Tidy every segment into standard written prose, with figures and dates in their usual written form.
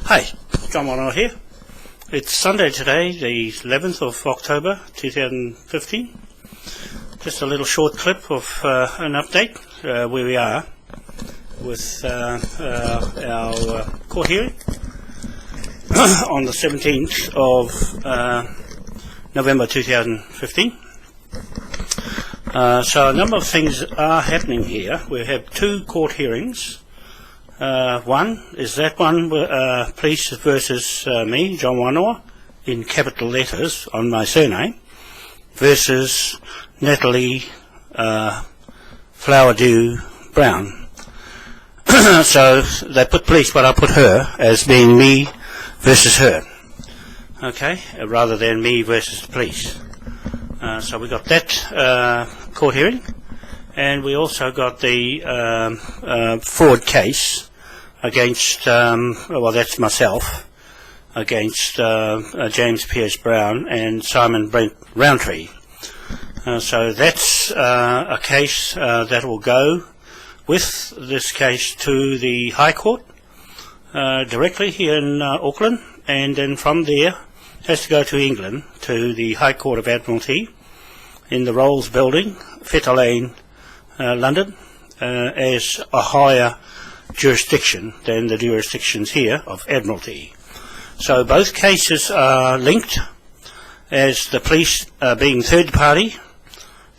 Hi, John Wanoa here. It's Sunday today, the 11th of October 2015. Just a little short clip of an update where we are with our court hearing on the 17th of November 2015. So a number of things are happening here. We have two court hearings. One is that one, police versus me, John Wanoa, in capital letters on my surname, versus Natalie Flowerdew Brown. So they put police, but I put her as being me versus her, okay, rather than me versus the police. So we got that court hearing, and we also got the fraud case against, well, that's myself, against James Pierce Brown and Simon Brent Roundtree. So that's a case that will go with this case to the High Court directly here in Auckland, and then from there has to go to England to the High Court of Admiralty in the Rolls Building, Fetter Lane, London, as a higher jurisdiction than the jurisdictions here of Admiralty. So both cases are linked, as the police being third party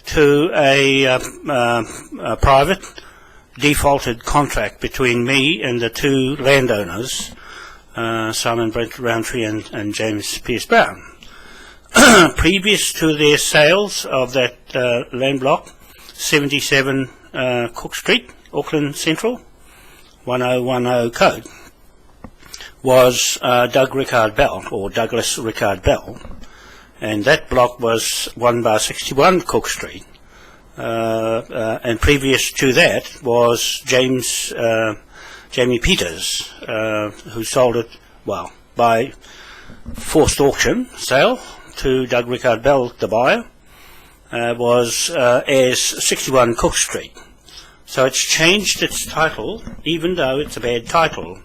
to a private defaulted contract between me and the two landowners, Simon Brent Roundtree and James Pierce Brown. Previous to their sales of that land block, 77 Cook Street, Auckland Central, 1010 code, was Doug Rickard Bell, or Douglas Rickard Bell, and that block was 1 bar 61 Cook Street, and previous to that was Jamie Peters, who sold it, well, by forced auction sale to Doug Rickard Bell, the buyer, was as 61 Cook Street. So it's changed its title, even though it's a bad title,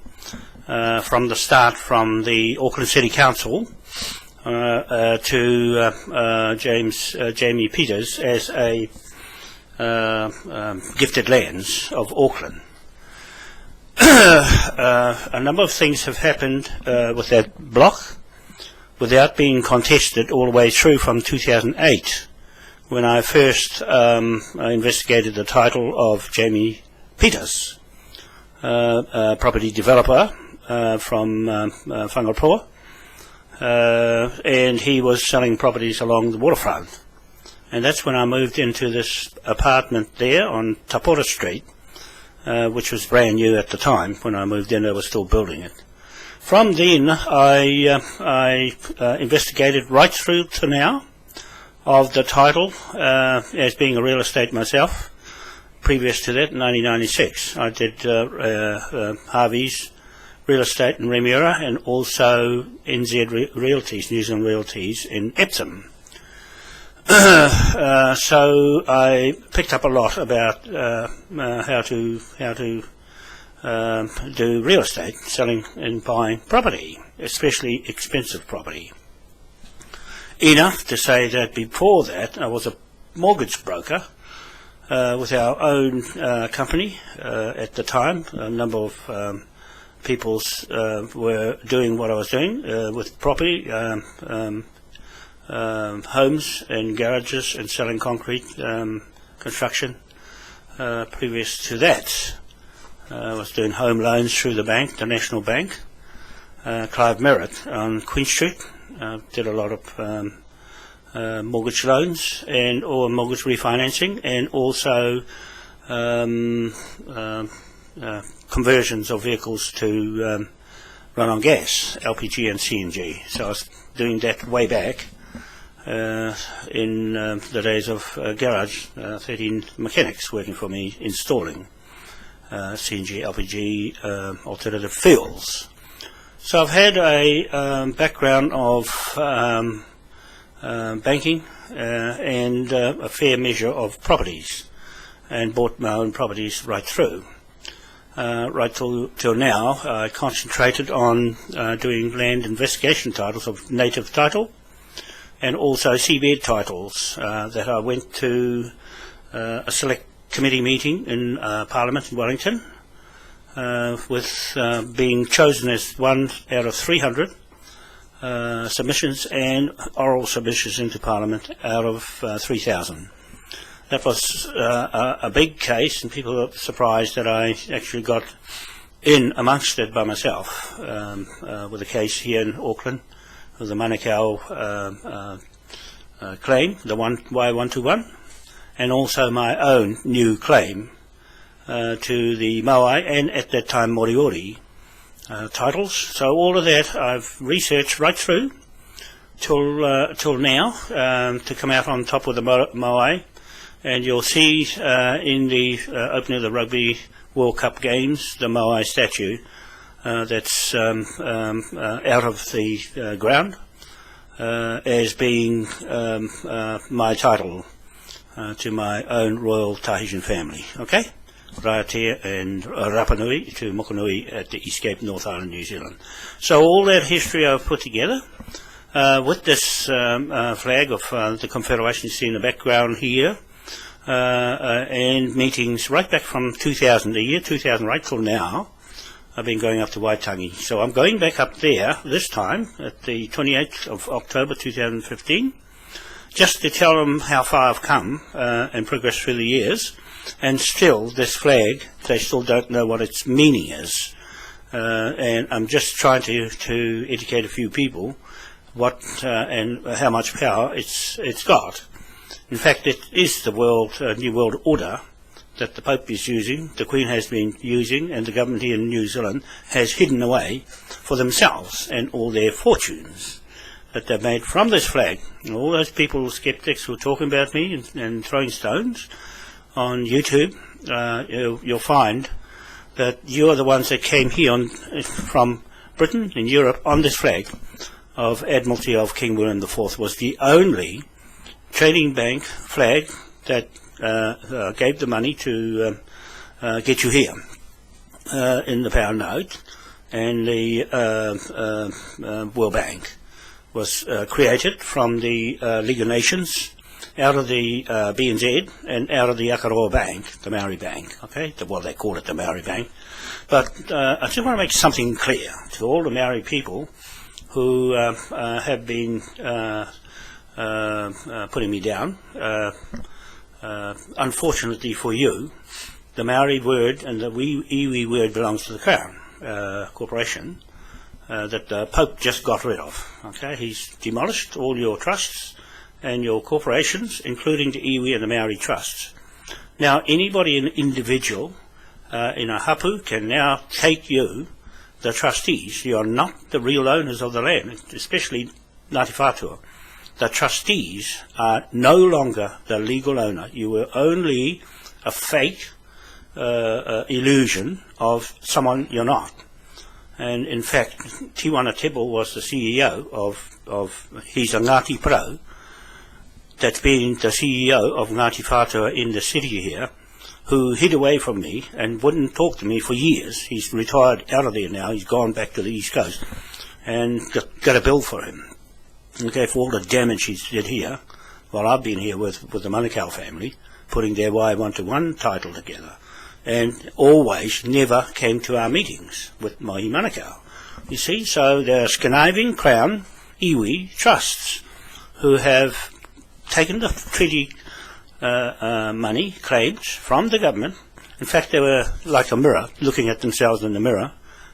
from the start, from the Auckland City Council to Jamie Peters as a Gifted Lands of Auckland. A number of things have happened with that block without being contested all the way through from 2008. When I first investigated the title of Jamie Peters, a property developer from Whangaroa, and he was selling properties along the waterfront. And that's when I moved into this apartment there on Tapora Street, which was brand new at the time. When I moved in, they were still building it. From then, I investigated right through to now of the title as being a real estate myself. Previous to that, in 1996, I did Harvey's Real Estate in Remuera, and also NZ Realties, New Zealand Realties in Epsom. So I picked up a lot about how to do real estate, selling and buying property, especially expensive property. Enough to say that before that I was a mortgage broker with our own company at the time. A number of people were doing what I was doing with property, homes and garages, and selling concrete construction. Previous to that, I was doing home loans through the bank, the National Bank, Clive Merritt on Queen Street. Did a lot of mortgage loans or mortgage refinancing, and also conversions of vehicles to run on gas, LPG and CNG. So I was doing that way back in the days of garage, 13 mechanics working for me, installing CNG, LPG, alternative fuels. So I've had a background of banking and a fair measure of properties, and bought my own properties right through. right till now, I concentrated on doing land investigation titles of native title and also seabed titles that I went to a select committee meeting in Parliament in Wellington with being chosen as one out of 300 submissions and oral submissions into Parliament out of 3,000. That was a big case, and people were surprised that I actually got in amongst it by myself with a case here in Auckland of the Manukau claim, the Y121, and also my own new claim to the Moai and at that time Moriori titles. So all of that I've researched right through till now to come out on top with the Moai. And you'll see in the opening of the Rugby World Cup games, the Moai statue that's out of the ground as being my title to my own Royal Tahitian family. Okay? Raiatea and Rapanui to Mokonui at the East Cape, North Island, New Zealand. So all that history I've put together with this flag of the Confederation. You see in the background here. And meetings right back from 2000, the year 2000 right till now, I've been going up to Waitangi. So I'm going back up there this time at the 28th of October 2015, just to tell them how far I've come and progressed through the years. And still, this flag, they still don't know what its meaning is. And I'm just trying to educate a few people what and how much power it's got. In fact, it is the New World Order that the Pope is using, the Queen has been using, and the government here in New Zealand has hidden away for themselves and all their fortunes that they've made from this flag. And all those people, skeptics, who are talking about me and throwing stones on YouTube, you'll find that you are the ones that came here from Britain and Europe on this flag of Admiralty of King William IV. Was the only trading bank flag that gave the money to get you here in the pound note, and the World Bank was created from the League of Nations out of the BNZ and out of the Akaroa Bank, the Maori Bank, okay? Well, they call it the Maori Bank. But I just want to make something clear to all the Maori people who have been putting me down. Unfortunately for you, the Maori word and the iwi word belongs to the Crown Corporation that the Pope just got rid of. Okay, he's demolished all your trusts and your corporations, including the iwi and the Maori trusts. Now, anybody, an individual in a hapu, can now take you, the trustees. You are not the real owners of the land, especially Ngāti Whātua. The trustees are no longer the legal owner. You were only a fake illusion of someone you're not. And in fact, Tiwana Tebo was the CEO he's a Ngāti Pro, that's been the CEO of Ngāti Whātua in the city here, who hid away from me and wouldn't talk to me for years. He's retired out of there now. He's gone back to the East Coast and got a bill for him. Okay, for all the damage he's did here, while I've been here with the Manukau family, putting their Y121 title together, and always never came to our meetings with Mahi Manukau. You see, so there are conniving Crown iwi trusts who have taken the treaty money claims from the government. In fact, they were like a mirror, looking at themselves in the mirror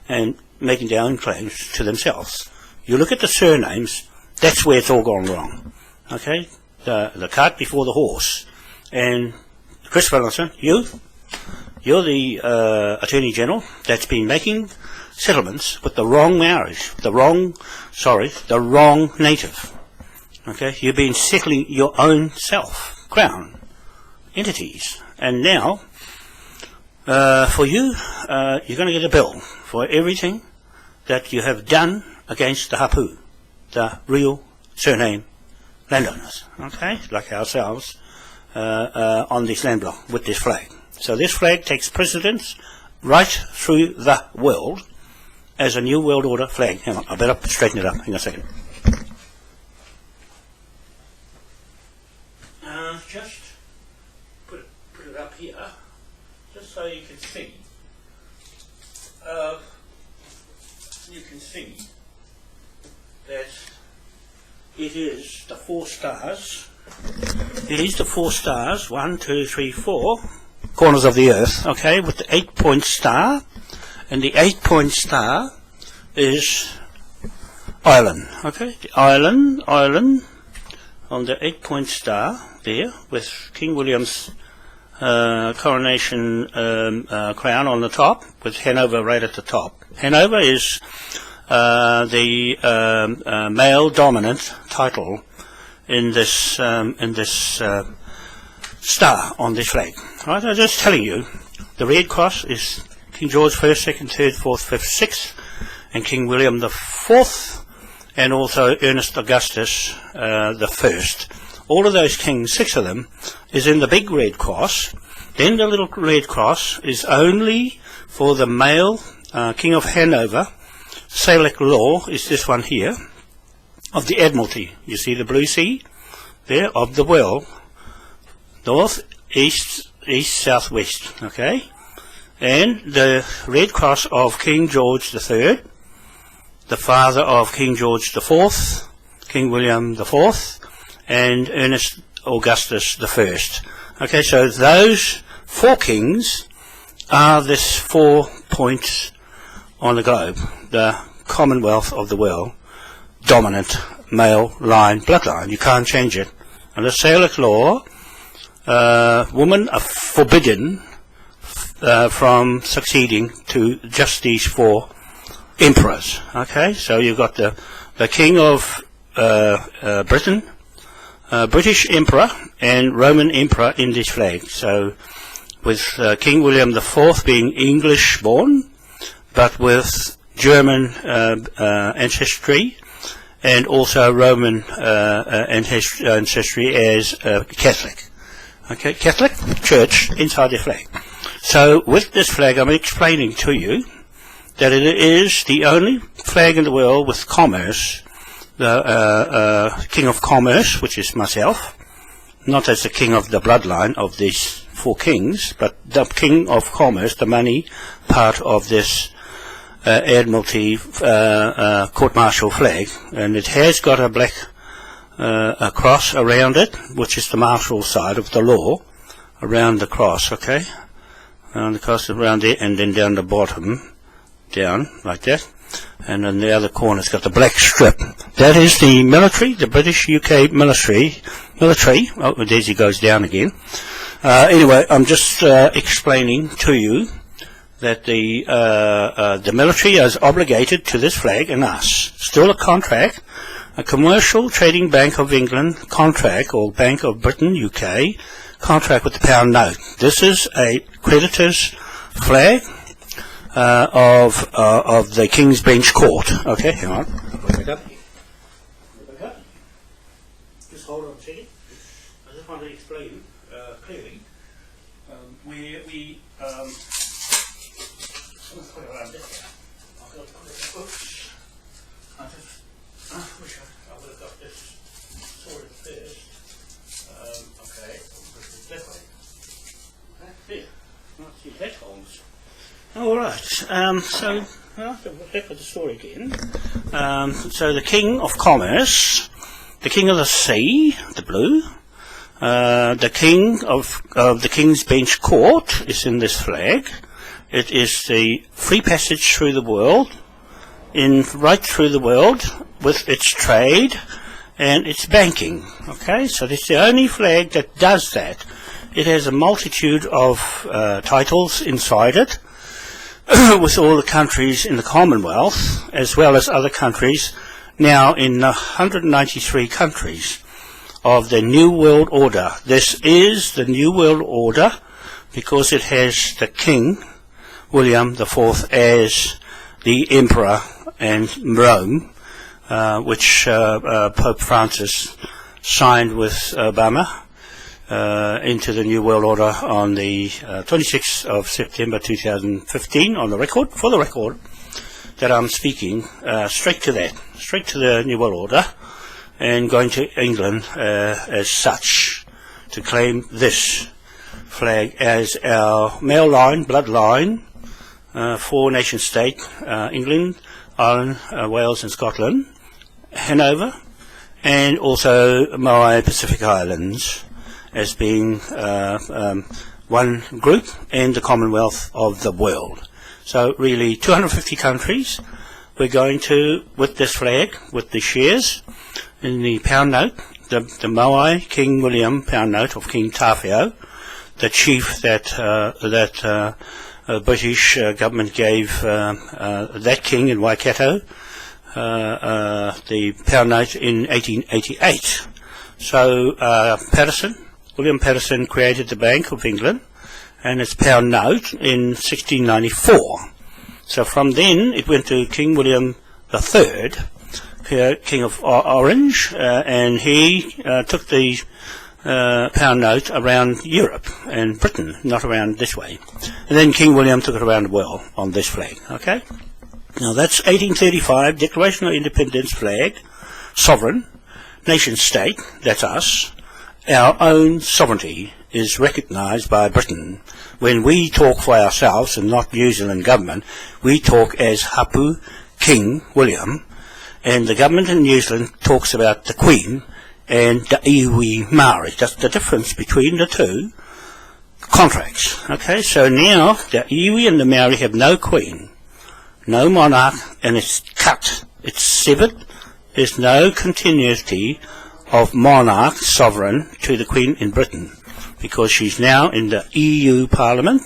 and making their own claims to themselves. You look at the surnames, that's where it's all gone wrong. Okay, the cart before the horse. And Chris Wellington, you're the Attorney General that's been making settlements with the wrong Maoris, the wrong native. Okay, you've been settling your own self, Crown entities, and now for you, you're going to get a bill for everything that you have done against the hapu, the real surname landowners, okay, like ourselves, on this land block with this flag. So this flag takes precedence right through the world as a New World Order flag. Hang on, I better straighten it up. Hang on a second. Just put it up here, just so you can see. You can see that it is the 4 stars. It is the 4 stars, 1, 2, 3, 4 corners of the earth, okay, with the 8-point star, and the 8-point star is Ireland, okay, the island on the 8-point star there, with King William's coronation crown on the top, with Hanover right at the top. Hanover is the male dominant title in this star on this flag. Right, I'm just telling you, the red cross is King George I, II, III, IV, V, VI, and King William the IV, and also Ernest Augustus the First. All of those kings, 6 of them, is in the big red cross. Then the little red cross is only for the male King of Hanover. Salic Law is this one here, of the Admiralty. You see the blue sea there, of the world, north, east, south, west, okay? And the red cross of King George III, the father of King George IV, King William IV, and Ernest Augustus I. Okay, so those 4 kings are this 4 points on the globe, the Commonwealth of the world, dominant male line, bloodline. You can't change it. Under Salic Law, women are forbidden from succeeding to just these 4 emperors. Okay, so you've got the King of Britain, British Emperor, and Roman Emperor in this flag. So with King William IV being English born, but with German ancestry, and also Roman ancestry as Catholic. Okay, Catholic Church inside the flag. So with this flag, I'm explaining to you that it is the only flag in the world with commerce, the King of Commerce, which is myself, not as the king of the bloodline of these 4 kings, but the King of Commerce, the money part of this Admiralty court-martial flag, and it has got a black a cross around it, which is the martial side of the law, around the cross, okay, around the cross, around there, and then down the bottom, down like that, and then the other corner it's got the black strip. That is the military, the British UK military. Oh, Daisy goes down again. Anyway, I'm just explaining to you that the military is obligated to this flag and us. Still a contract, a commercial trading Bank of England contract, or Bank of Britain, UK, contract with the pound note. This is a creditor's flag of the King's Bench Court. Okay, hang on. Back up. Back up. Just hold on a second. I just want to explain clearly where we let's put it around this. I've got to put it. Oops. I wish I would have got this sorted first. Okay, I'll put it that way. There. Let's see that holds. Alright, so back with the story again. So the King of Commerce, the King of the Sea, the blue, the King of the King's Bench Court is in this flag. It is the free passage through the world, right through the world, with its trade and its banking. Okay, so it's the only flag that does that. It has a multitude of titles inside it, with all the countries in the Commonwealth, as well as other countries, now in 193 countries of the New World Order. This is the New World Order because it has the King, William IV, as the Emperor and Rome, which Pope Francis signed with Obama into the New World Order on the 26th of September 2015, on the record, for the record, that I'm speaking straight to the New World Order, and going to England as such, to claim this flag as our male line, bloodline, for nation state, England, Ireland, Wales and Scotland, Hanover, and also MOAI Pacific Islands, as being one group and the Commonwealth of the world. So really 250 countries we're going to, with this flag, with the shares in the pound note, the Moai King William pound note of King Tawhio, the chief that British government gave that king in Waikato, the pound note in 1888. So William Patterson created the Bank of England and its pound note in 1694. So from then it went to King William III, King of Orange, and he took the pound note around Europe and Britain, not around this way. And then King William took it around the world on this flag. Okay? Now that's 1835, Declaration of Independence flag, sovereign, nation state, that's us. Our own sovereignty is recognised by Britain. When we talk for ourselves and not New Zealand government, we talk as Hapu King William, and the government in New Zealand talks about the Queen and the iwi Maori. That's the difference between the two contracts. Okay, so now the iwi and the Maori have no Queen, no monarch, and it's cut, it's severed. There's no continuity of monarch, sovereign, to the Queen in Britain, because she's now in the EU Parliament,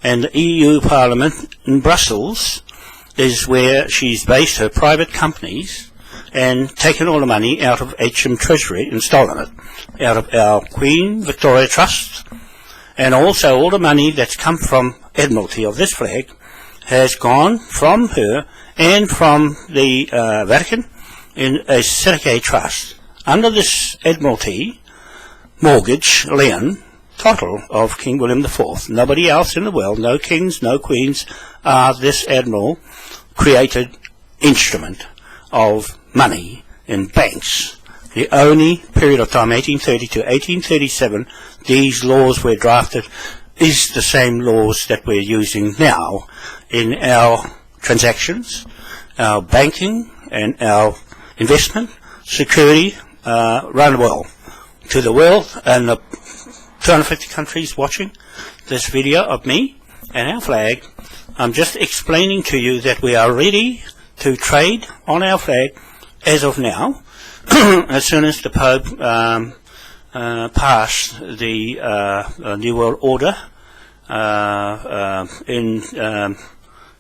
and the EU Parliament in Brussels is where she's based her private companies and taken all the money out of HM Treasury and stolen it out of our Queen Victoria Trust, and also all the money that's come from Admiralty of this flag has gone from her and from the Vatican in a Salic Trust. Under this Admiralty mortgage lien title of King William IV, nobody else in the world, no kings, no queens, are this Admiral created instrument of money in banks. The only period of time, 1830 to 1837, these laws were drafted, is the same laws that we're using now in our transactions, our banking and our investment, security, around the world, to the world, and the 250 countries watching this video of me and our flag. I'm just explaining to you that we are ready to trade on our flag as of now, as soon as the Pope passed the New World Order in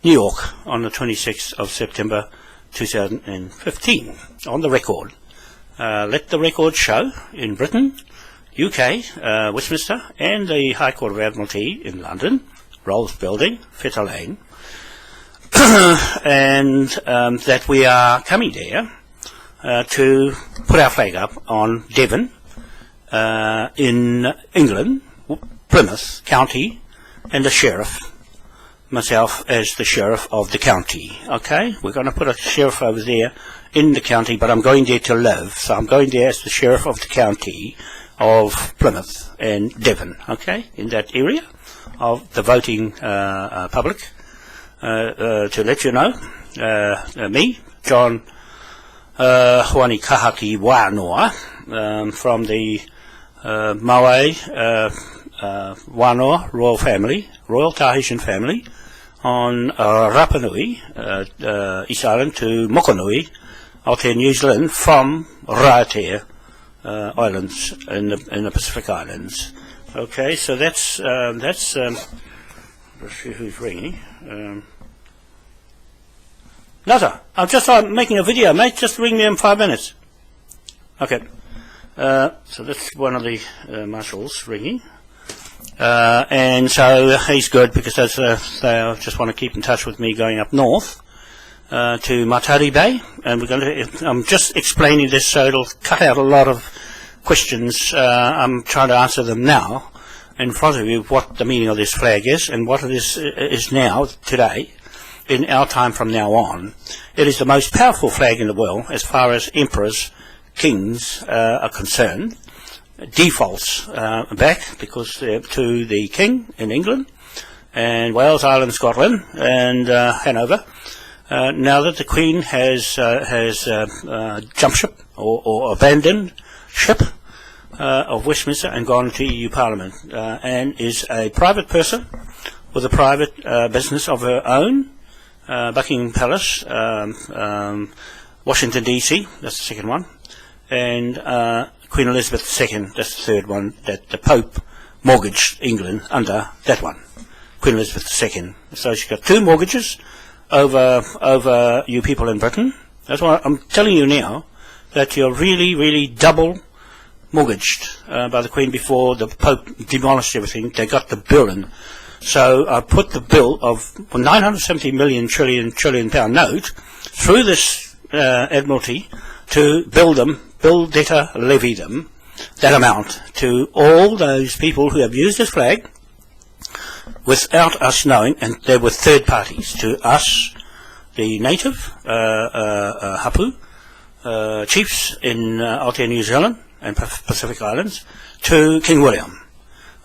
New York on the 26th of September 2015, on the record. Let the record show in Britain, UK, Westminster, and the High Court of Admiralty in London, Rolls Building, Fetter Lane, and that we are coming there to put our flag up on Devon in England, Plymouth County, and the sheriff, myself as the sheriff of the county. Okay, we're going to put a sheriff over there in the county, but I'm going there to live, so I'm going there as the sheriff of the county of Plymouth and Devon, okay, in that area of the voting public, to let you know, me, John Huani Kahaki Wanoa, from the MOAI Wanoa royal family, Royal Tahitian family, on Rapa Nui, East Island, to Mokonui, Aotea, New Zealand, from Raiatea Islands in the Pacific Islands. Okay, so that's let's see who's ringing. Nata, I'm just making a video, mate. Just ring me in 5 minutes. Okay. So that's one of the marshals ringing. And so he's good because they just want to keep in touch with me going up north to Matari Bay, and we're going to. I'm just explaining this so it'll cut out a lot of questions, I'm trying to answer them now in front of you, what the meaning of this flag is and what it is now, today, in our time from now on. It is the most powerful flag in the world as far as emperors, kings are concerned. Defaults back because to the king in England and Wales, Ireland, Scotland and Hanover. Now that the Queen has jumped ship or abandoned ship of Westminster and gone to EU Parliament and is a private person with a private business of her own, Buckingham Palace, Washington DC, that's the second one, and Queen Elizabeth II, that's the third one, that the Pope mortgaged England under that one, Queen Elizabeth II. So she's got two mortgages over you people in Britain. That's why I'm telling you now that you're really, really double mortgaged by the Queen before the Pope demolished everything. They got the bill in. So I put the bill of 970 million trillion pound note through this Admiralty to bill debtor, levy them, that amount to all those people who have used this flag without us knowing, and there were third parties to us, the native Hapu chiefs in Aotearoa, New Zealand and Pacific Islands, to King William.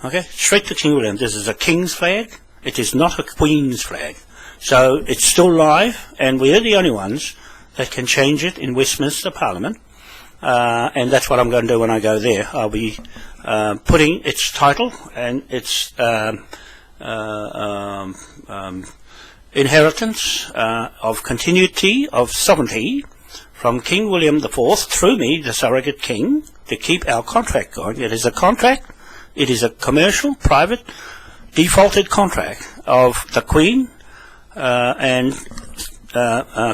Okay, straight to King William. This is a king's flag. It is not a queen's flag. So it's still live, and we're the only ones that can change it in Westminster Parliament. And that's what I'm going to do when I go there. I'll be putting its title and its inheritance of continuity of sovereignty from King William IV through me, the surrogate king, to keep our contract going. It is a contract. It is a commercial, private, defaulted contract of the Queen and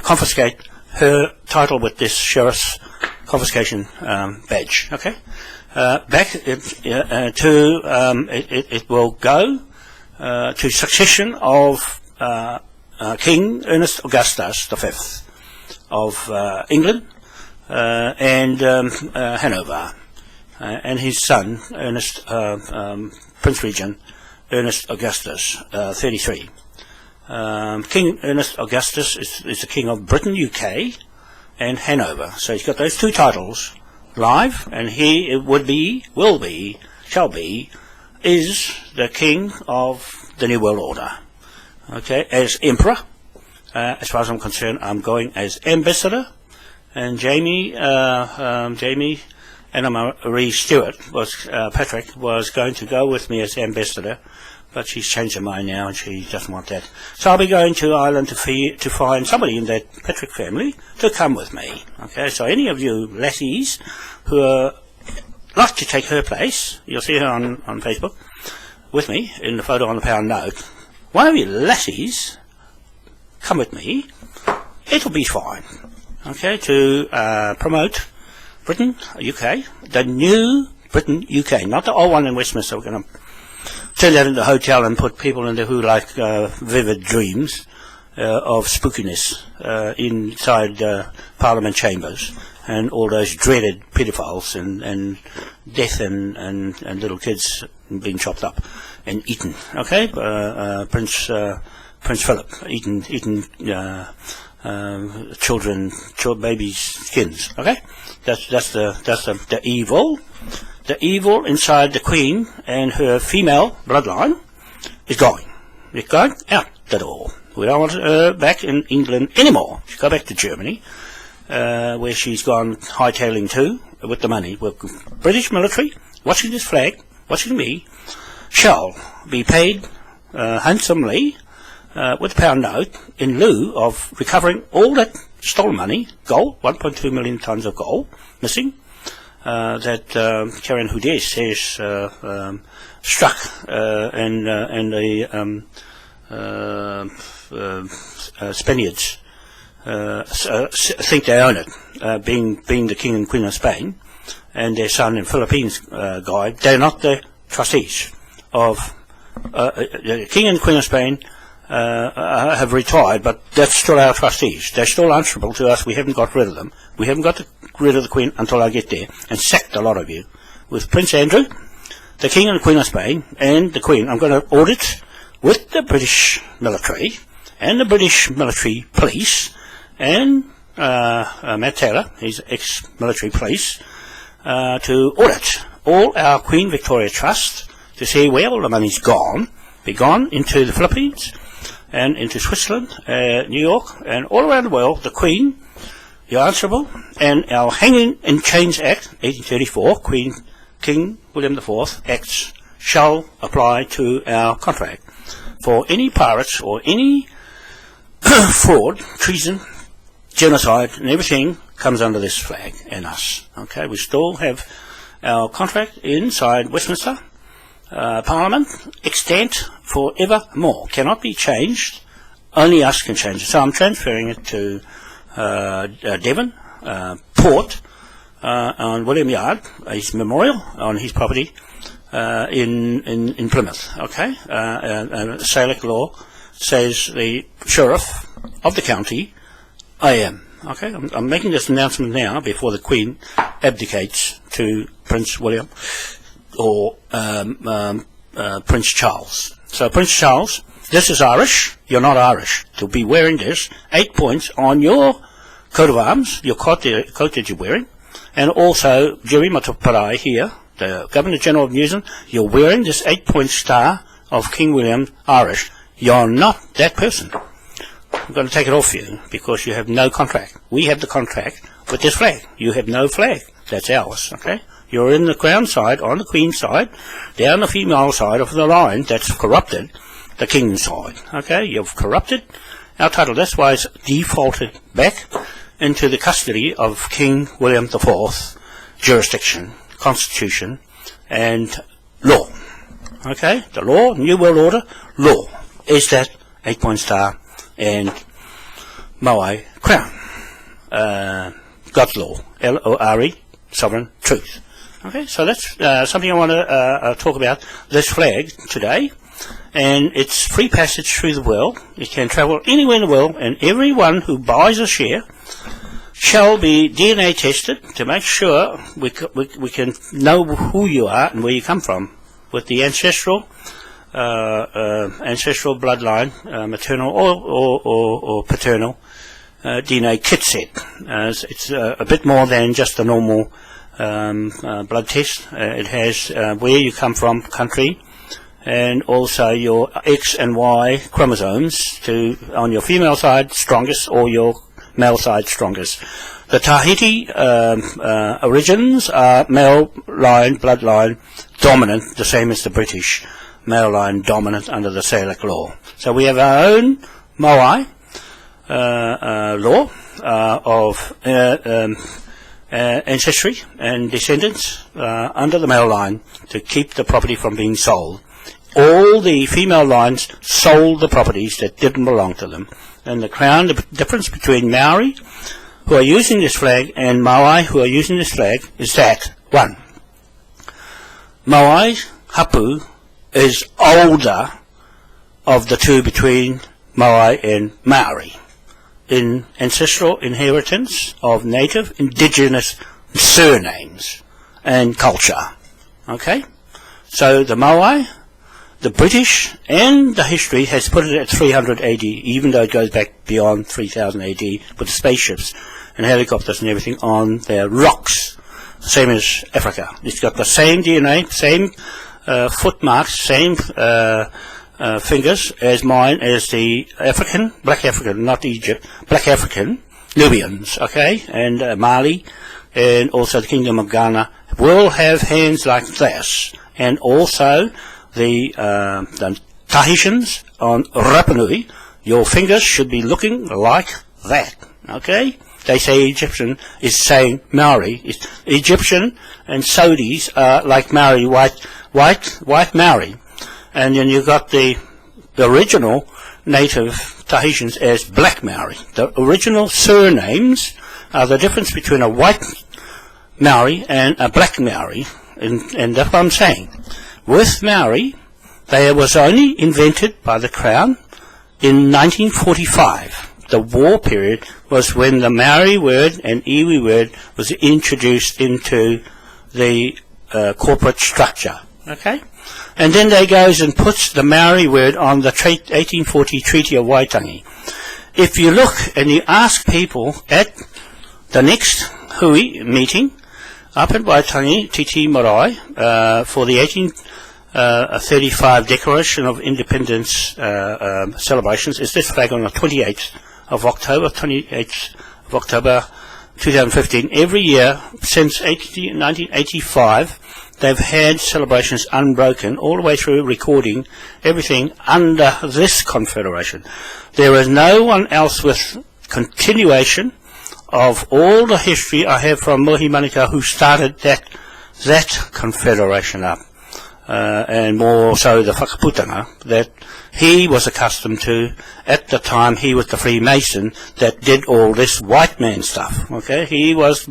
confiscate her title with this sheriff's confiscation badge. Okay, back it will go to succession of King Ernest Augustus V of England and Hanover, and his son Ernest, Prince Regent Ernest Augustus, 33. King Ernest Augustus is the King of Britain, UK, and Hanover. So he's got those two titles live, and he shall be, is the King of the New World Order. Okay, as Emperor. As far as I'm concerned, I'm going as Ambassador, and Jamie Anna Marie Stewart Patrick was going to go with me as Ambassador, but she's changed her mind now and she doesn't want that. So I'll be going to Ireland to find somebody in that Patrick family to come with me. Okay, so any of you lassies who like to take her place, you'll see her on Facebook with me in the photo on the pound note. One of you lassies come with me, it'll be fine. Okay, to promote Britain, UK, the new Britain, UK, not the old one in Westminster. We're going to turn that into a hotel and put people in there who like vivid dreams of spookiness inside Parliament chambers, and all those dreaded pedophiles and death and little kids being chopped up and eaten. Okay, Prince Philip eating children, babies' skins. Okay, that's the evil. The evil inside the Queen and her female bloodline is going. It's going out the door. We don't want her back in England anymore. She's gone back to Germany, where she's gone hightailing to with the money. Well, British military, watching this flag, watching me, shall be paid handsomely with a pound note in lieu of recovering all that stolen money, gold, 1.2 million tonnes of gold missing, that Karen Houdet says struck and the Spaniards think they own it, being the King and Queen of Spain and their son in Philippines guy. They're not the trustees of the King and Queen of Spain have retired, but that's still our trustees. They're still answerable to us. We haven't got rid of them. We haven't got rid of the Queen until I get there, and sacked a lot of you. With Prince Andrew, the King and the Queen of Spain, and the Queen, I'm going to audit with the British military and the British military police and Matt Taylor, he's ex-military police, to audit all our Queen Victoria Trust to see where all the money's gone, be gone into the Philippines and into Switzerland, New York, and all around the world. The Queen, you're answerable, and our Hanging in Chains Act, 1834, King William IV Acts shall apply to our contract for any pirates or any fraud, treason, genocide, and everything comes under this flag and us. Okay, we still have our contract inside Westminster Parliament, extant forevermore. Cannot be changed. Only us can change it. So I'm transferring it to Devon Port on William Yard, his memorial on his property in Plymouth. Okay, Salic Law says the sheriff of the county. I am. Okay, I'm making this announcement now before the Queen abdicates to Prince William or Prince Charles. So Prince Charles, this is Irish. You're not Irish to be wearing this. 8 points on your coat of arms, your coat that you're wearing, and also Jerry Mataparai here, the Governor General of New Zealand. You're wearing this 8-point star of King William Irish. You're not that person. I'm going to take it off you because you have no contract. We have the contract with this flag. You have no flag. That's ours, okay? You're in the Crown side, on the Queen's side, down the female side of the line that's corrupted the King's side, okay? You've corrupted our title. That's why it's defaulted back into the custody of King William IV, jurisdiction, constitution, and law, okay? The law, New World Order, law, is that 8-point star and MOAI crown, God's law, L-O-R-E, sovereign truth. Okay, so that's something I want to talk about, this flag today, and it's free passage through the world. It can travel anywhere in the world, and everyone who buys a share shall be DNA tested to make sure we can know who you are and where you come from with the ancestral bloodline, maternal or paternal DNA kit set. It's a bit more than just a normal blood test. It has where you come from, country, and also your X and Y chromosomes on your female side strongest or your male side strongest. The Tahiti origins are male line, bloodline dominant, the same as the British male line dominant under the Salic Law. So we have our own MOAI law of ancestry and descendants under the male line to keep the property from being sold. All the female lines sold the properties that didn't belong to them. And the Crown, the difference between Maori, who are using this flag, and MOAI, who are using this flag, is that, one, MOAI Hapu is older of the two between MOAI and Maori in ancestral inheritance of native indigenous surnames and culture. Okay? So the MOAI, the British, and the history has put it at 300 AD, even though it goes back beyond 3000 AD with spaceships and helicopters and everything on their rocks, same as Africa. It's got the same DNA, same foot marks, same fingers as mine, as the African, black African, not Egypt, black African, Nubians, okay, and Mali, and also the Kingdom of Ghana will have hands like this, and also the Tahitians on Rapa Nui, your fingers should be looking like that, okay? They say Egyptian is saying Maori. Egyptian and Saudis are like Maori, white Maori. And then you've got the original native Tahitians as black Maori. The original surnames are the difference between a white Maori and a black Maori. And that's what I'm saying. With Maori, they was only invented by the Crown in 1945, the war period, was when the Maori word and iwi word was introduced into the corporate structure. Okay? And then they goes and puts the Maori word on the 1840 Treaty of Waitangi. If you look and you ask people at the next hui meeting up at Waitangi, Titi Marae, for the 1835 Declaration of Independence celebrations, is this flag on the 28th of October, 2015. Every year since 1985, they've had celebrations unbroken, all the way through, recording everything under this confederation. There is no one else with continuation of all the history I have from Mohi Manukau, who started that confederation up, and more so the whakaputanga that he was accustomed to. At the time, he was the Freemason that did all this white man stuff. Okay, he was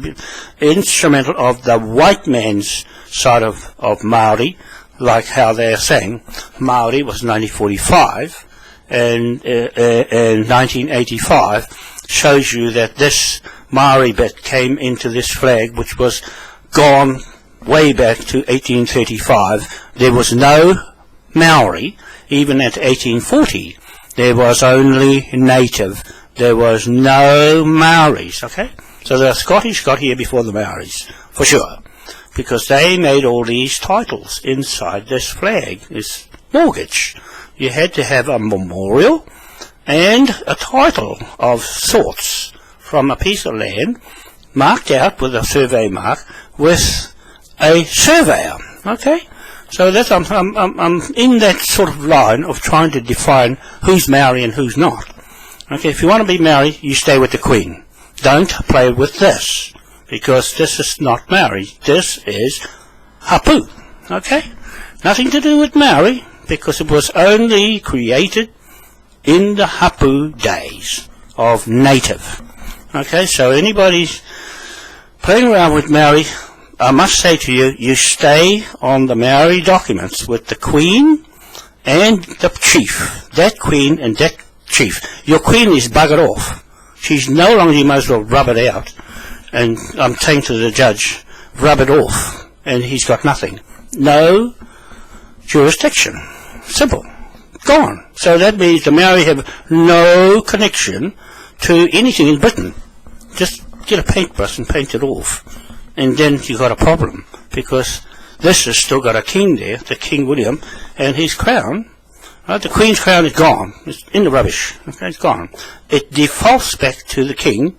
instrumental of the white man's side of Maori, like how they're saying Maori was 1945, and 1985 shows you that this Maori bit came into this flag, which was gone way back to 1835. There was no Maori. Even at 1840, there was only native. There was no Maoris, okay? So the Scottish got here before the Maoris, for sure, because they made all these titles inside this flag, this mortgage. You had to have a memorial and a title of sorts from a piece of land marked out with a survey mark with a surveyor, okay? So that's, I'm in that sort of line of trying to define who's Maori and who's not. Okay, if you want to be Maori, you stay with the Queen. Don't play with this, because this is not Maori. This is Hapu. Okay? Nothing to do with Maori, because it was only created in the Hapu days of native. Okay, so anybody playing around with Maori, I must say to you, you stay on the Maori documents with the Queen and the Chief. That Queen and that Chief. Your Queen is buggered off. She's no longer, you might as well rub it out. And I'm saying to the judge, rub it off. And he's got nothing. No jurisdiction. Simple. Gone. So that means the Maori have no connection to anything in Britain. Just get a paintbrush and paint it off. And then you got a problem, because this has still got a king there, the King William, and his crown. Right? The Queen's crown is gone. It's in the rubbish. Okay, it's gone. It defaults back to the King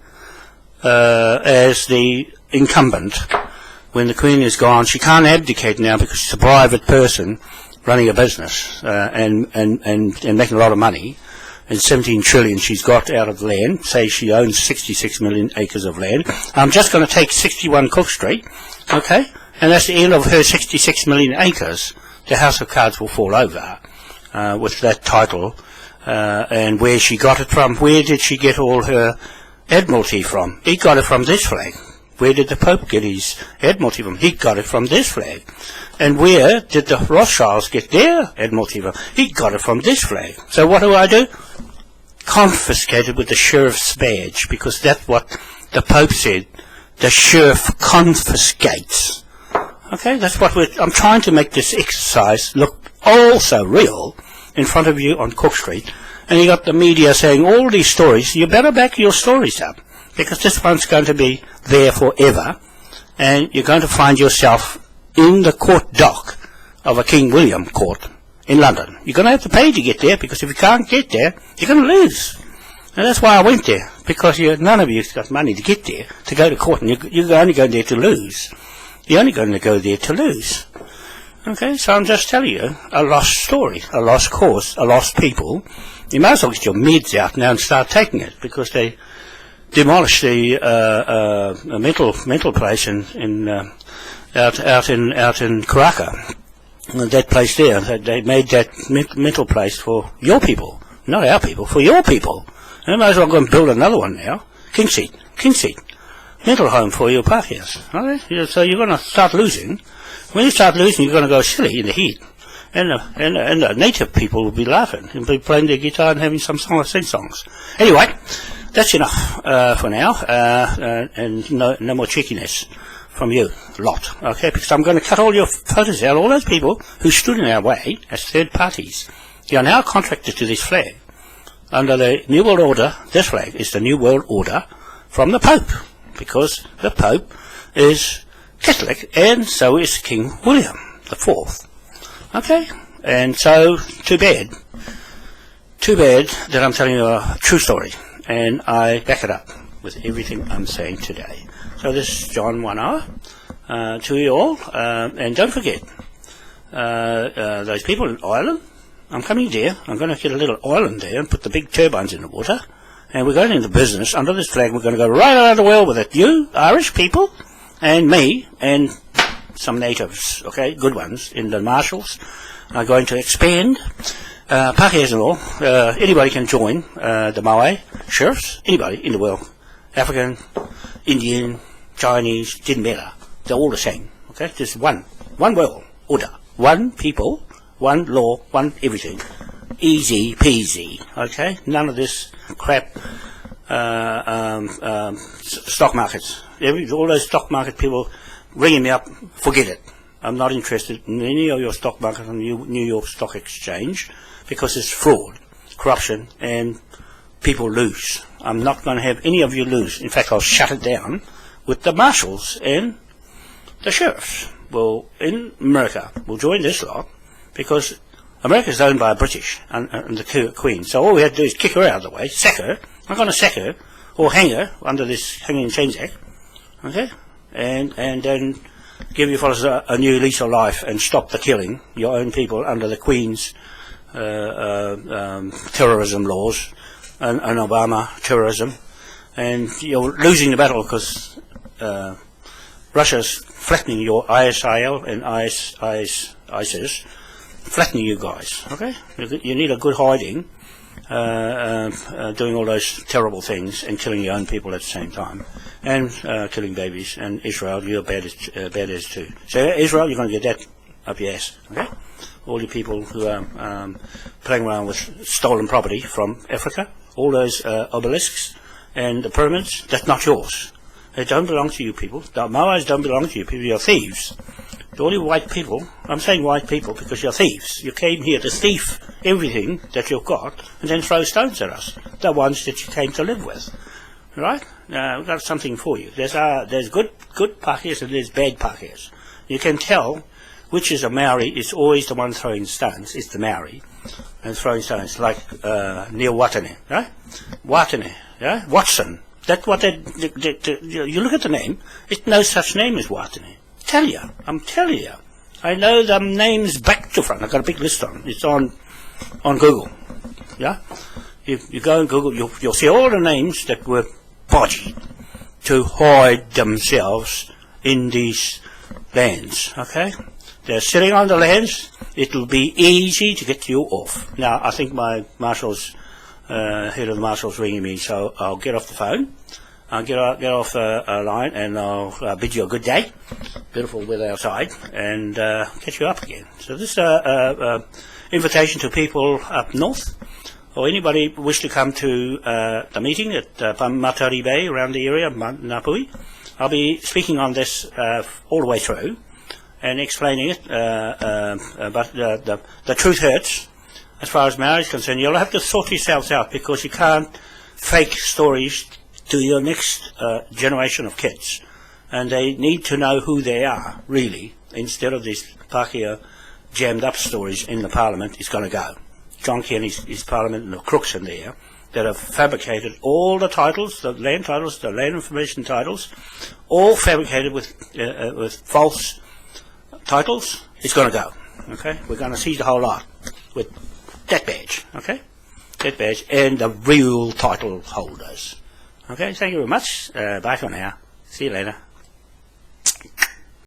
as the incumbent. When the Queen is gone, she can't abdicate now, because she's a private person running a business and making a lot of money. And 17 trillion she's got out of land. Say she owns 66 million acres of land. I'm just going to take 61 Cook Street, okay? And that's the end of her 66 million acres. The House of Cards will fall over with that title. And where she got it from, where did she get all her admiralty from? He got it from this flag. Where did the Pope get his admiralty from? He got it from this flag. And where did the Rothschilds get their admiralty from? He got it from this flag. So what do? Confiscated with the sheriff's badge, because that's what the Pope said. The sheriff confiscates. Okay, that's what I'm trying to make this exercise look also real in front of you on Cook Street. And you got the media saying all these stories. You better back your stories up, because this one's going to be there forever, and you're going to find yourself in the court dock of a King William court in London. You're going to have to pay to get there, because if you can't get there, you're going to lose. And that's why I went there, because none of you's got money to get there, to go to court, and you're only going there to lose. You're only going to go there to lose. Okay, so I'm just telling you, a lost story, a lost cause, a lost people. You might as well get your meds out now and start taking it, because they demolished the mental place out in Karaka. That place there, they made that mental place for your people, not our people, for your people. And they might as well go and build another one now. King Seat, mental home for your Pākehās. Okay? So you're going to start losing. When you start losing, you're going to go silly in the heat. And the native people will be laughing and be playing their guitar and having some sing-songs. Anyway, that's enough for now, and no more cheekiness from you lot, okay? Because I'm going to cut all your photos out, all those people who stood in our way as third parties. You are now contracted to this flag. Under the New World Order, this flag is the New World Order from the Pope, because the Pope is Catholic, and so is King William IV. Okay? And so, too bad that I'm telling you a true story, and I back it up with everything I'm saying today. So this is John Wanoa, to you all, and don't forget, those people in Ireland, I'm coming there, I'm going to get a little island there and put the big turbines in the water, and we're going into business under this flag. We're going to go right around the world with it. You, Irish people, and me, and some natives, okay, good ones, in the marshals, are going to expand. Pākehās and all, anybody can join the MOAI sheriffs, anybody in the world, African, Indian, Chinese, didn't matter. They're all the same, okay? Just one world order, one people, one law, one everything. Easy peasy, okay? None of this crap stock markets. All those stock market people ringing me up, forget it. I'm not interested in any of your stock market on New York Stock Exchange because it's fraud, corruption, and people lose. I'm not going to have any of you lose. In fact, I'll shut it down with the marshals and the sheriffs. Well, in America, we'll join this lot because America is owned by a British and the Queen. So all we have to do is kick her out of the way, sack her. I'm going to sack her or hang her under this Hanging Chains Act, okay? And then give you fellas a new lease of life and stop the killing your own people under the Queen's terrorism laws and Obama terrorism. And you're losing the battle because Russia's flattening your ISIL and ISIS, flattening you guys, okay? You need a good hiding, doing all those terrible things and killing your own people at the same time, and killing babies. And Israel, you're bad as too. So Israel, you're going to get that up your ass, okay? All you people who are playing around with stolen property from Africa, all those obelisks and the pyramids, that's not yours. They don't belong to you people. The Moais don't belong to you people. You're thieves. All you white people, I'm saying white people because you're thieves. You came here to thief everything that you've got and then throw stones at us, the ones that you came to live with. Right? Now, we've got something for you. There's good Pākehās and there's bad Pākehās. You can tell which is a Maori. It's always the one throwing stones. It's the Maori. And throwing stones like Neil Watane, right? Watane, yeah? Watson. That's what you look at the name, it's no such name as Watane. I'm telling you. I know the names back to front. I've got a big list on. It's on Google. Yeah? You go on Google, you'll see all the names that were bodied to hide themselves in these lands. Okay? They're sitting on the lands. It'll be easy to get you off. Now, I think my marshal's head of the marshal's ringing me, so I'll get off the phone. I'll get off the line, and I'll bid you a good day. Beautiful weather outside, and catch you up again. So this is invitation to people up north, or anybody wish to come to the meeting at Matari Bay around the area, Napui. I'll be speaking on this all the way through and explaining it, but the truth hurts. As far as marriage is concerned, you'll have to sort yourselves out because you can't fake stories to your next generation of kids. And they need to know who they are, really, instead of these Pākehā jammed up stories in the Parliament is going to go. John Kenny's Parliament and the crooks in there that have fabricated all the titles, the land information titles, all fabricated with false titles, it's going to go. Okay? We're going to seize the whole lot with that badge, okay? That badge and the real title holders. Okay, thank you very much. Bye for now. See you later.